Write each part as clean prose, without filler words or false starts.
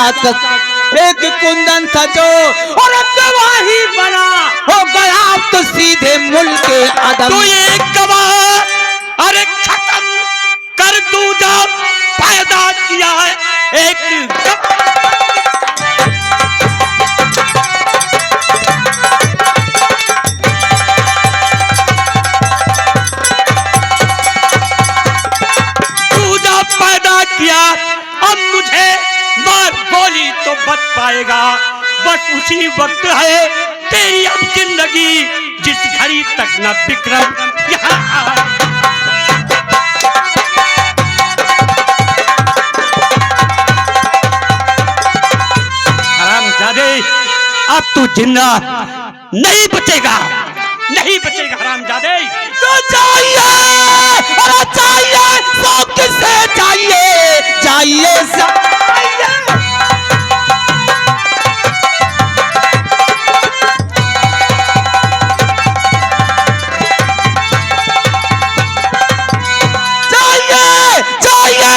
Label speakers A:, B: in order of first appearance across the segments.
A: रात एक कुंदन था जो और गवाही बना हो गया तो सीधे मुल्क अदम।
B: तो ये गवाह अरे खत्म कर दूजा पैदा किया है एक दूजा पैदा किया। अब मुझे मार गोली तो बच पाएगा, बस उसी वक्त है तेरी अब जिंदगी जिस घड़ी तक न विक्रम यहाँ आए। हरामजादे अब तू जिंदा नहीं बचेगा, नहीं बचेगा हरामजादे।
A: तो चाहिए अरे चाहिए तो किसे चाहिए, चाहिए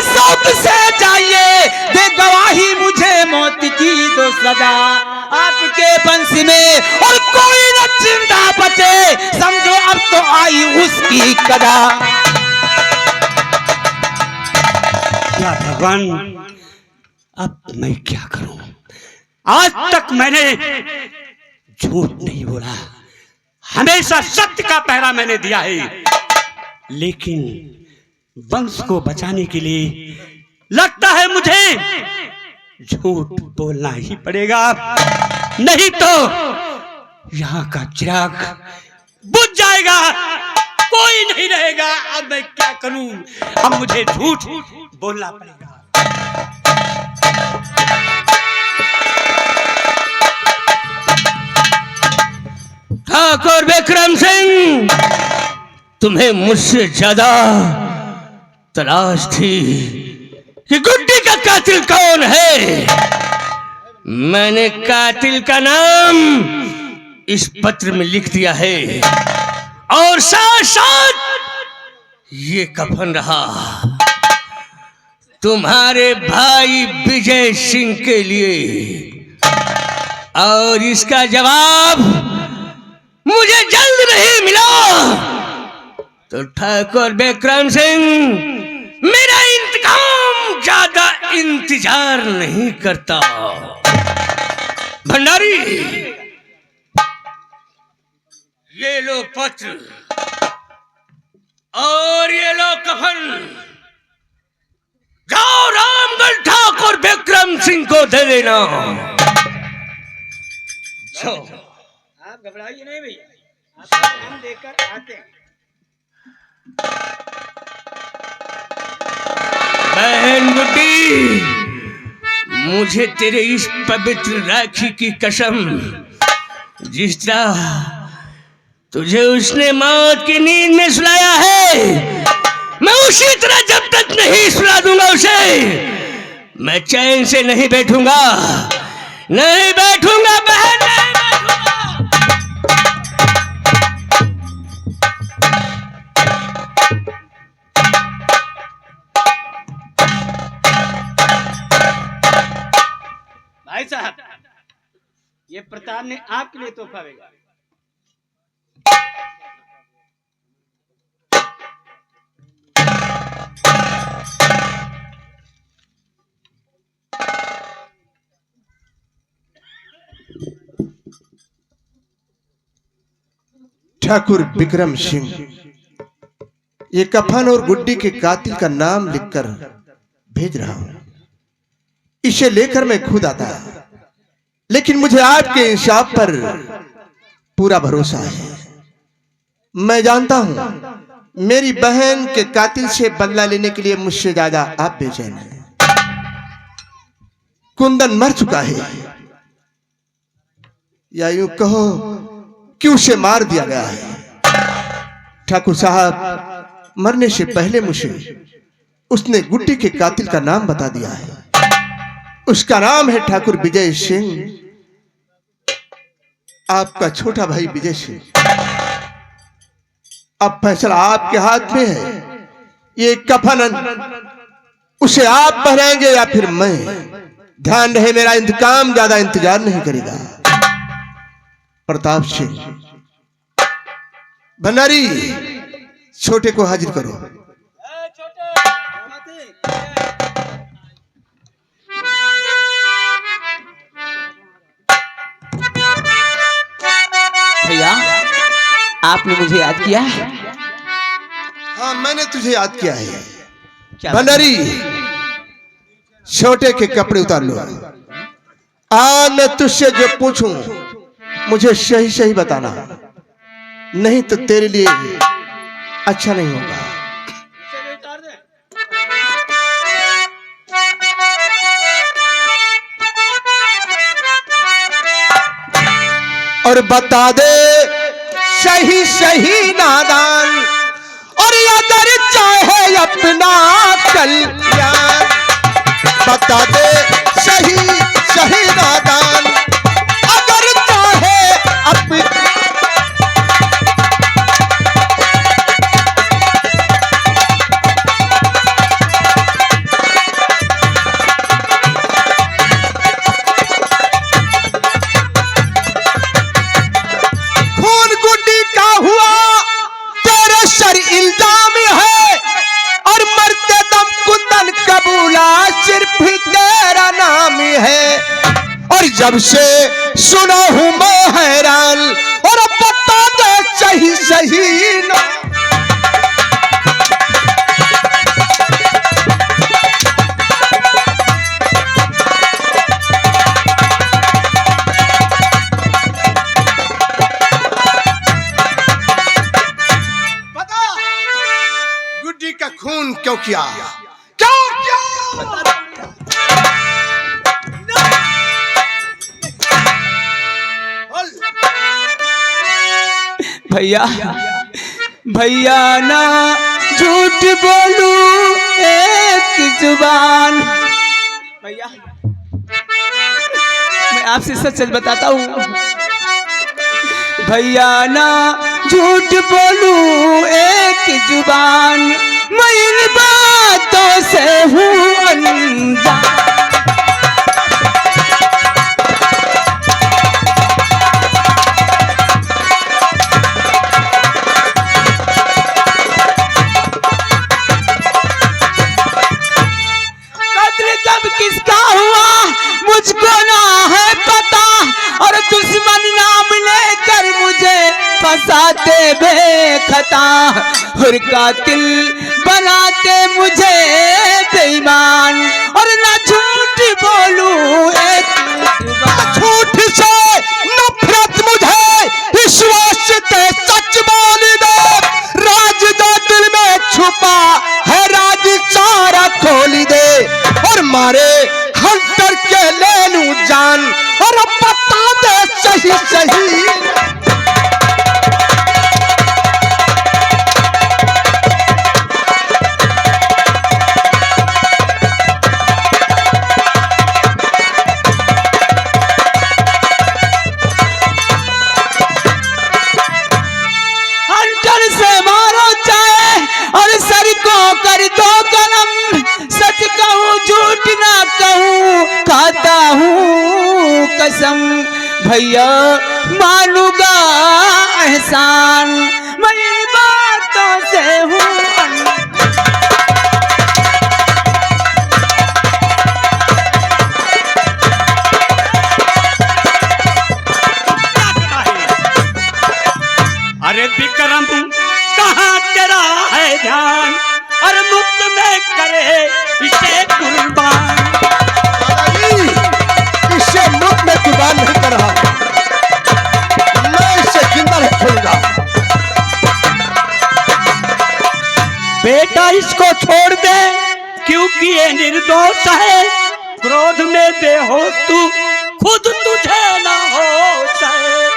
A: शौक से चाहिए, दे गवाही मुझे मौत की दो सजा। आपके बंश में और कोई न जिंदा बचे, समझो अब तो आई उसकी कदा।
B: क्या भगवान अब मैं क्या करूं? आज तक मैंने झूठ नहीं बोला, हमेशा सत्य का पहरा मैंने दिया है, लेकिन वंश को बचाने के लिए लगता है मुझे झूठ बोलना ही पड़ेगा, नहीं तो यहाँ का चिराग बुझ जाएगा, कोई नहीं रहेगा। अब मैं क्या करूं? अब मुझे झूठ बोलना पड़ेगा।
C: ठाकुर विक्रम सिंह, तुम्हें मुझसे ज्यादा तलाश थी कि गुड्डी का कातिल कौन है। मैंने कातिल का नाम इस पत्र में लिख दिया है और साथ साथ ये कफन रहा तुम्हारे भाई विजय सिंह के लिए, और इसका जवाब मुझे जल्द नहीं मिला तो ठाकुर विक्रम सिंह मेरा इंतकाम ज्यादा इंतजार नहीं करता। भंडारी, ये लो पत्र और ये लो कफन, जाओ रामगढ़ ठाकुर विक्रम सिंह को दे देना।
B: आप घबराइए नहीं भैया, आपका नाम देकर आते हैं।
C: बहन गुड्डी, मुझे तेरे इस पवित्र राखी की कसम, जिस तरह तुझे उसने मौत की नींद में सुलाया है, मैं उसी तरह जब तक नहीं सुला दूंगा उसे, मैं चैन से नहीं बैठूंगा, नहीं बैठूंगा बहन, नहीं बैठूंगा।
B: भाई साहब, ये प्रताप ने आपके लिए तोहफा भेजा।
D: ठाकुर विक्रम सिंह, ये कफन और गुड्डी के कातिल का नाम लिखकर भेज रहा हूं। इसे लेकर मैं खुद आता, लेकिन मुझे आपके इंसाफ पर पूरा भरोसा है। मैं जानता हूं मेरी बहन के कातिल से बदला लेने के लिए मुझसे ज्यादा आप बेचैन हैं। कुंदन मर चुका है, या यूं कहो कि उसे मार दिया गया है। ठाकुर साहब मरने से पहले मुझे उसने गुड्डी के कातिल का नाम बता दिया है। उसका नाम है ठाकुर विजय सिंह, आपका छोटा भाई विजय सिंह। अब फैसला आपके हाथ में है। ये कफन उसे आप पहनाएंगे या फिर मैं? ध्यान रहे, मेरा इंतकाम ज्यादा इंतजार नहीं करेगा। प्रताप सिंह, भंडारी, छोटे को हाजिर करो।
A: भैया, आपने मुझे याद किया?
D: हाँ, मैंने तुझे याद किया है।
A: क्या?
D: भंडारी, छोटे के कपड़े उतार लो। मैं तुझसे जो पूछूं मुझे सही सही बताना, नहीं तो तेरे लिए अच्छा नहीं होगा। और बता दे सही सही नादान, और अगर चाहे अपना कल्याण। बता दे सही सही नादान, अगर चाहे अपना। खून गुड्डी का हुआ तेरे सर इल्जाम है, और मरते दम कुंदन कबूला सिर्फ तेरा नाम है। और जब से सुना हूं मैं हैरान, और अब बता दे सही सही ना। गुड्डी का खून क्यों किया, क्यों किया?
A: भैया, भैया ना झूठ बोलूं एक जुबान। भैया, मैं आपसे सच सच बताता हूँ। भैया ना झूठ बोलूं एक जुबान, मैं इन बातों से हूँ अनजान। कत्ल किसका हुआ मुझको ना है पता, और दुश्मन नाम लेकर मुझे फंसाते बेखता, और कातिल बनाते मुझे बेईमान, और ना झूठ बोलूं एक जुबान।
D: झूठ से नफरत मुझे, विश्वास से सच बोल दे। राज जो दिल में छुपा है, राज सारा खोल दे। और मारे हंटर के ले लूं जान, और अब बता दे सही सही।
A: हंटर से मारो चाहे, और सर को कर दो कलम। सच कहूँ झूठ ना कहूँ, खाता हूँ कसम। भैया मानूंगा एहसान, मैं इन बातों से हूँ
B: अरे विक्रम, कहाँ तेरा है ध्यान, और मुफ्त में करे इसे कुर्बान।
D: इससे मुफ्त में कुर्बान नहीं कर रहा, मैं इसे जिंदा नहीं छोड़ूंगा।
B: बेटा इसको छोड़ दे, क्योंकि ये निर्दोष है। क्रोध में बेहोश तू, खुद तुझे ना होश है।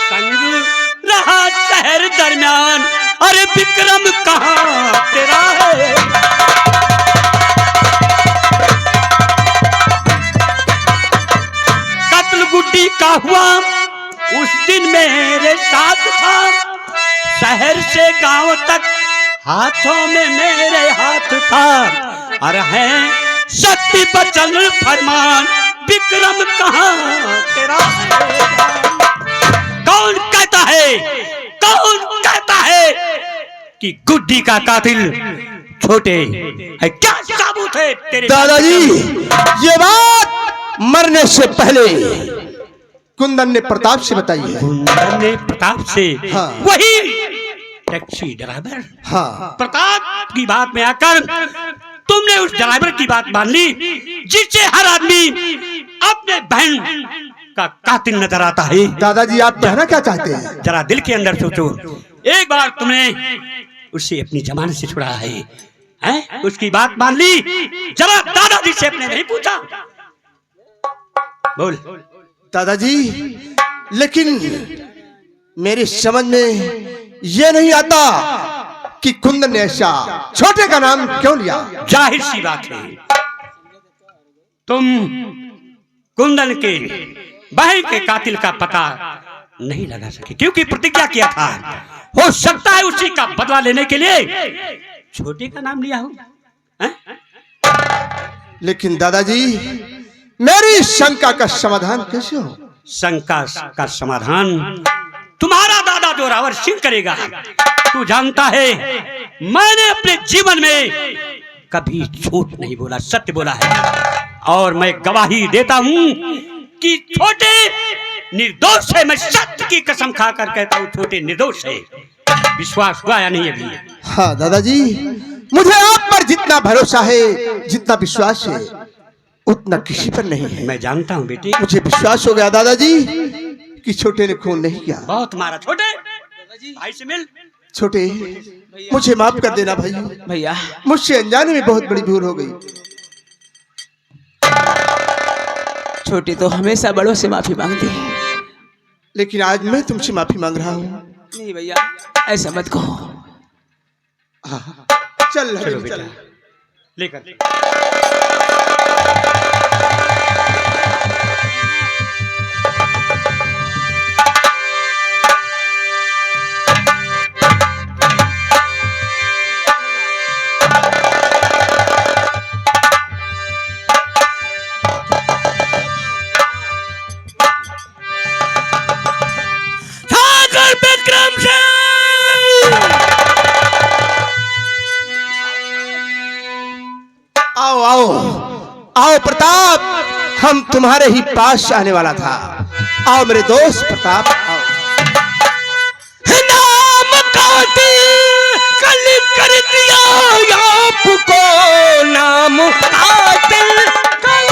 B: संग रहा शहर दरमियान, अरे विक्रम कहाँ तेरा है। कत्ल गुड्डी का हुआ उस दिन मेरे साथ था। शहर से गांव तक हाथों में मेरे हाथ था। अरे है शक्ति बचन फरमान, विक्रम कहाँ तेरा कौन कहता है कि गुड्डी का कातिल छोटे है? क्या सबूत है तेरे?
D: दादाजी, ये बात मरने से पहले कुंदन ने प्रताप से बताई है।
B: कुंदन ने प्रताप से?
D: हाँ।
B: वही टैक्सी ड्राइवर?
D: हाँ।
B: प्रताप की बात में आकर तुमने उस ड्राइवर की बात मान ली जिससे हर आदमी अपने बहन का कातिल नजर आता है।
D: दादाजी, आप कहना क्या चाहते हैं?
B: जरा दिल के अंदर सोचो, एक बार तुमने उसे अपनी जमानत से छुड़ाया है? उसकी बात मान ली, जरा दादाजी से अपने नहीं पूछा? बोल।
D: दादाजी, लेकिन मेरी समझ में यह नहीं आता कि कुंदन ने ऐसा छोटे का नाम क्यों लिया।
B: जाहिर सी बात है, तुम कुंदन के बहन के कातिल का पता नहीं लगा सके क्योंकि प्रतिज्ञा किया था। हो सकता है उसी का बदला लेने के लिए छोटे का नाम लिया हो।
D: लेकिन दादाजी, मेरी शंका का समाधान कैसे हो?
B: शंका का समाधान तुम्हारा दादा जोरावर सिंह करेगा। तू जानता है मैंने अपने जीवन में कभी झूठ नहीं बोला, सत्य बोला है। और मैं गवाही देता हूं कि छोटे निर्दोष है। मैं सत्य की कसम खाकर कहता हूं छोटे निर्दोष है। विश्वास हुआ या नहीं अभी?
D: हाँ दादाजी, मुझे आप पर जितना भरोसा है, जितना विश्वास है, उतना किसी पर नहीं है।
B: मैं जानता हूं बेटे। मुझे
D: मुझे विश्वास हो गया दादाजी कि छोटे ने खून नहीं किया।
B: बहुत मारा छोटे। भाई से मिल।
D: छोटे, मुझे माफ कर देना भाई।
A: भैया,
D: मुझसे अनजाने में बहुत बड़ी भूल हो गई।
A: छोटी तो हमेशा बड़ों से माफी मांगती है।
D: लेकिन आज मैं तुमसे माफी मांग रहा हूँ।
A: नहीं भैया, ऐसा मत कहो।
D: चल
B: चलो
D: चल।
B: बेटा, लेकर
D: आओ आओ आओ प्रताप, हम तुम्हारे ही पास आने वाला था। आओ मेरे दोस्त प्रताप, आओ।
C: नाम कातिल कल कर दिया आपको, नाम कातिल कल।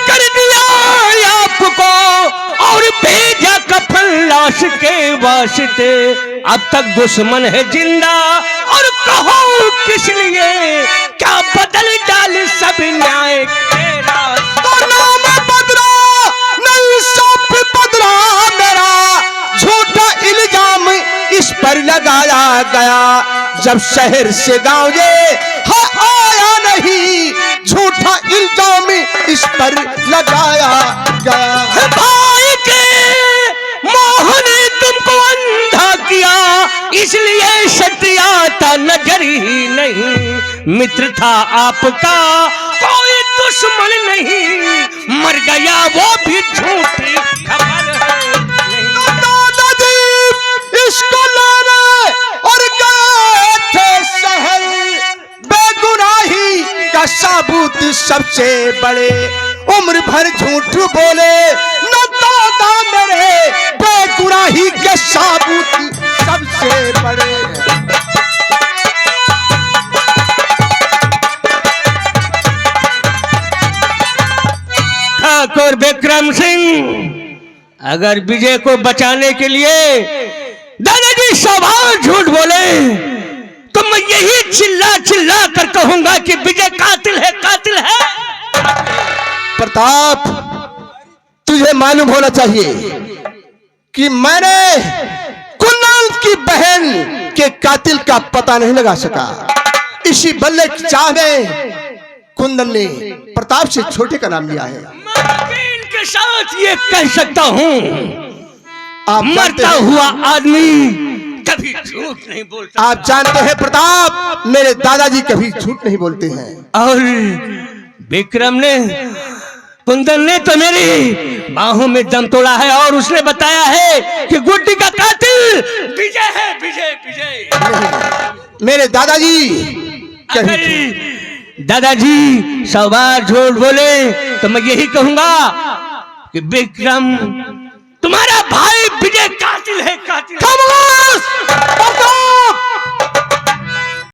C: कर दिया आपको और भेजा कफन लाश के वास्ते। अब तक दुश्मन है जिंदा और कहो किस लिए, क्या बदल डाल सब न्याय के रास्ते।
D: तो नाम बदला नहीं, सब बदला मेरा। झूठा इल्जाम इस पर लगाया गया, जब शहर से गांव ये आया नहीं। झूठा इल्जाम इस पर लगाया गया।
C: भाई के मोह ने तुमको अंधा किया, इसलिए सत्य आता नजर ही नहीं। मित्र था आपका कोई दुश्मन नहीं, मर गया वो भी झूठी खबर है नहीं।
D: दादाजी इसको लाने और गए थे शहर, बेगुनाही का सबूत सबसे बड़े। उम्र भर झूठ बोले न दादा मेरे, बेगुनाही के सबूत सबसे बड़े।
C: ठाकुर विक्रम सिंह अगर विजय को बचाने के लिए दादाजी सवाल झूठ बोले तो मैं यही चिल्ला चिल्ला कर कहूंगा कि विजय कातिल है, कातिल है।
D: प्रताप, तुझे मालूम होना चाहिए कि मैंने कुंदन की बहन के कातिल का पता नहीं लगा सका। इसी बल्ले की चाह में कुंदन ने प्रताप से छोटे का नाम लिया है।
C: मैं यकीन के साथ ये कह सकता हूं
D: आप जानते
C: मरता
D: हैं-
C: हुआ आदमी कभी झूठ नहीं बोलता।
D: आप जानते हैं प्रताप, मेरे दादाजी कभी झूठ नहीं बोलते हैं।
C: और विक्रम ने, कुंदन ने तो मेरी बाहों में दम तोड़ा है और उसने बताया है कि गुड्डी का कातिल विजय है। विजय विजय
D: मेरे दादाजी कभी
C: अगर दादाजी 100 बार झूठ बोले तो मैं यही कहूंगा कि विक्रम तुम्हारा भाई विजय कातिल है, कातिल है।